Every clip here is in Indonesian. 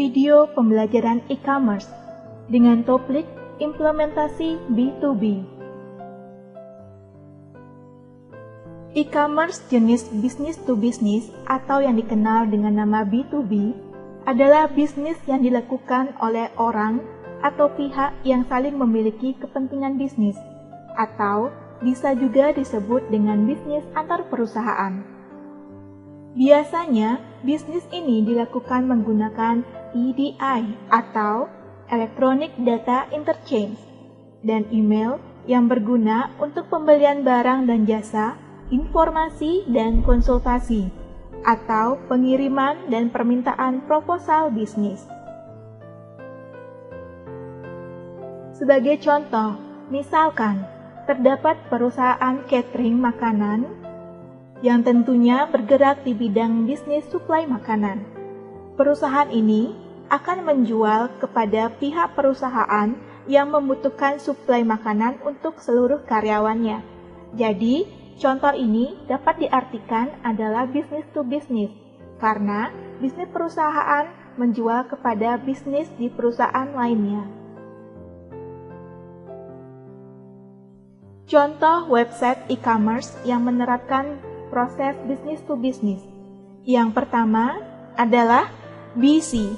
video pembelajaran e-commerce dengan topik implementasi B2B. E-commerce jenis business to business atau yang dikenal dengan nama B2B adalah bisnis yang dilakukan oleh orang atau pihak yang saling memiliki kepentingan bisnis, atau bisa juga disebut dengan bisnis antar perusahaan. Biasanya, bisnis ini dilakukan menggunakan EDI atau Electronic Data Interchange dan email yang berguna untuk pembelian barang dan jasa, informasi dan konsultasi, atau pengiriman dan permintaan proposal bisnis. Sebagai contoh, misalkan terdapat perusahaan catering makanan yang tentunya bergerak di bidang bisnis suplai makanan. Perusahaan ini akan menjual kepada pihak perusahaan yang membutuhkan suplai makanan untuk seluruh karyawannya. Jadi, contoh ini dapat diartikan adalah bisnis to bisnis, karena bisnis perusahaan menjual kepada bisnis di perusahaan lainnya. Contoh website e-commerce yang menerapkan proses bisnis to bisnis. Yang pertama adalah BC.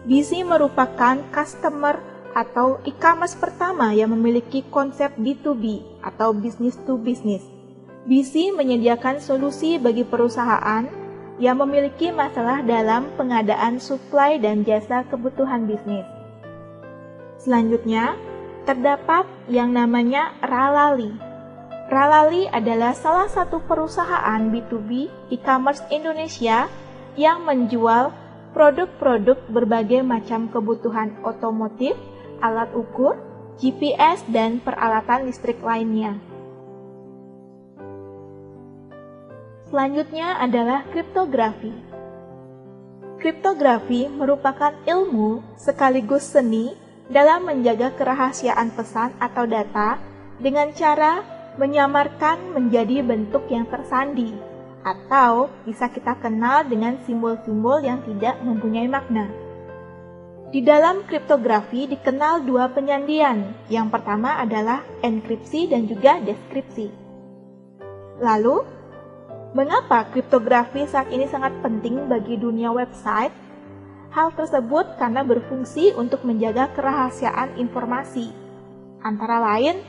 BC merupakan customer atau e-commerce pertama yang memiliki konsep B2B atau business to business. BC menyediakan solusi bagi perusahaan yang memiliki masalah dalam pengadaan suplai dan jasa kebutuhan bisnis. Selanjutnya, terdapat yang namanya Ralali. Ralali adalah salah satu perusahaan B2B e-commerce Indonesia yang menjual produk-produk berbagai macam kebutuhan otomotif, alat ukur, GPS, dan peralatan listrik lainnya. Selanjutnya adalah kriptografi. Kriptografi merupakan ilmu sekaligus seni dalam menjaga kerahasiaan pesan atau data dengan cara menyamarkan menjadi bentuk yang tersandi, atau bisa kita kenal dengan simbol-simbol yang tidak mempunyai makna. Di dalam kriptografi dikenal dua penyandian. Yang pertama adalah enkripsi dan juga deskripsi. Lalu, mengapa kriptografi saat ini sangat penting bagi dunia website? Hal tersebut karena berfungsi untuk menjaga kerahasiaan informasi, antara lain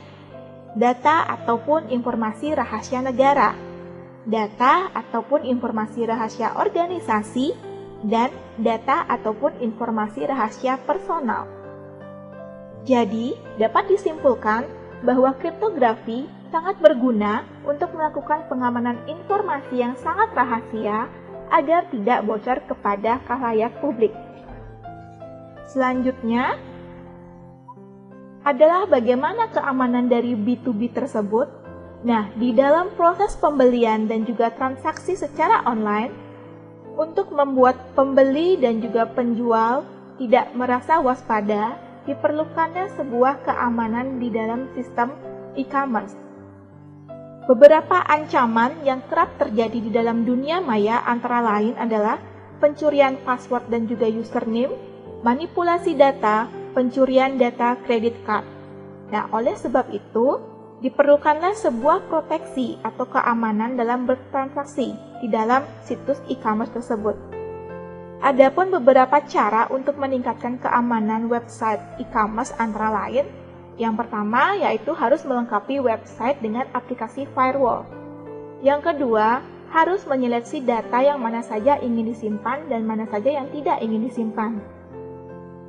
data ataupun informasi rahasia negara, data ataupun informasi rahasia organisasi, dan data ataupun informasi rahasia personal. Jadi, dapat disimpulkan bahwa kriptografi sangat berguna untuk melakukan pengamanan informasi yang sangat rahasia agar tidak bocor kepada khalayak publik. Selanjutnya adalah bagaimana keamanan dari B2B tersebut. Nah, di dalam proses pembelian dan juga transaksi secara online, untuk membuat pembeli dan juga penjual tidak merasa waspada, diperlukannya sebuah keamanan di dalam sistem e-commerce. Beberapa ancaman yang kerap terjadi di dalam dunia maya antara lain adalah pencurian password dan juga username, manipulasi data, pencurian data kredit card. Nah, oleh sebab itu, diperlukanlah sebuah proteksi atau keamanan dalam bertransaksi di dalam situs e-commerce tersebut. Adapun beberapa cara untuk meningkatkan keamanan website e-commerce antara lain, yang pertama yaitu harus melengkapi website dengan aplikasi firewall. Yang kedua, harus menyeleksi data yang mana saja ingin disimpan dan mana saja yang tidak ingin disimpan.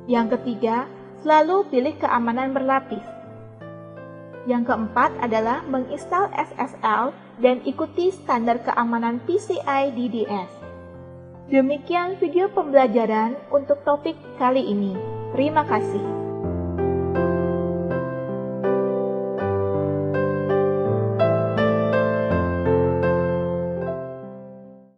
Yang ketiga, selalu pilih keamanan berlapis. Yang keempat adalah menginstal SSL dan ikuti standar keamanan PCI DSS. Demikian video pembelajaran untuk topik kali ini. Terima kasih.